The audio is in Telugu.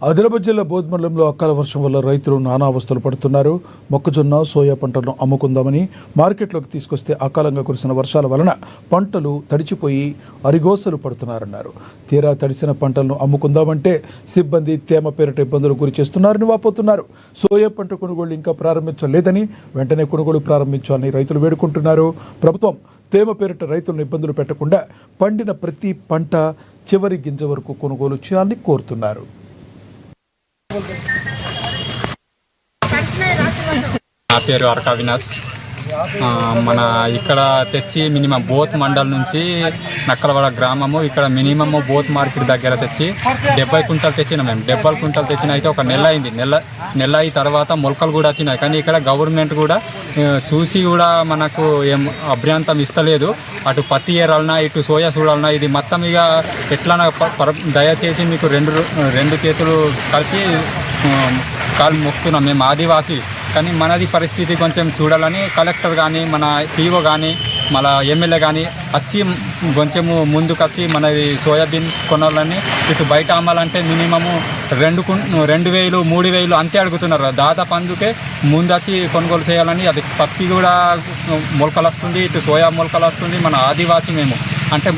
ఆదిలాబాద్ జిల్లా బోధ్ మండలంలో అకాల వర్షం వల్ల రైతులు నానా అవస్థలు పడుతున్నారు. మొక్కజొన్న, సోయా పంటలను అమ్ముకుందామని మార్కెట్లోకి తీసుకొస్తే అకాలంగా కురిసిన వర్షాల వలన పంటలు తడిచిపోయి అరిగోసలు పడుతున్నారన్నారు. తీరా తడిసిన పంటలను అమ్ముకుందామంటే సిబ్బంది తేమ పేరిట ఇబ్బందులు గురి చేస్తున్నారని వాపోతున్నారు. సోయా పంట కొనుగోలు ఇంకా ప్రారంభించలేదని, వెంటనే కొనుగోలు ప్రారంభించాలని రైతులు వేడుకుంటున్నారు. ప్రభుత్వం తేమ పేరిట రైతులను ఇబ్బందులు పెట్టకుండా పండిన ప్రతి పంట చివరి గింజ వరకు కొనుగోలు చేయాలని కోరుతున్నారు. నా పేరు అరకా వినాస్. మన ఇక్కడ తెచ్చి మినిమం బోత్ మండల్ నుంచి నక్కలవాడ గ్రామము ఇక్కడ మినిమమ్ బోత్ మార్కెట్ దగ్గర తెచ్చి 70 కుంటలు తెచ్చినాం. మేము 70 కుంటలు తెచ్చిన అయితే ఒక నెల అయింది. నెల అయిన తర్వాత మొలకలు కూడా వచ్చినాయి. కానీ ఇక్కడ గవర్నమెంట్ కూడా చూసి కూడా మనకు ఏం అభ్యంతరం ఇస్తలేదు. అటు పత్తి ఏరాలన్నా ఇటు సోయా చూడాలన్నా ఇది మొత్తం ఇక ఎట్లా దయచేసి మీకు రెండు చేతులు కలిపి కాలు మొక్కుతున్నాం. మేము ఆదివాసి కానీ మనది పరిస్థితి కొంచెం చూడాలని కలెక్టర్ కానీ మన పీఓ కానీ మన ఎమ్మెల్యే కానీ వచ్చి కొంచెము ముందుకు వచ్చి మనది సోయాబీన్ కొనాలని, ఇటు బయట అమ్మాలంటే మినిమము 2,000 3,000 అంతే అడుగుతున్నారు. దాదాపు అందుకే ముందు వచ్చి కొనుగోలు చేయాలని. అది పత్తి కూడా మొలకలు వస్తుంది, ఇటు సోయా మొలకలు వస్తుంది. మన ఆదివాసి మేము అంటే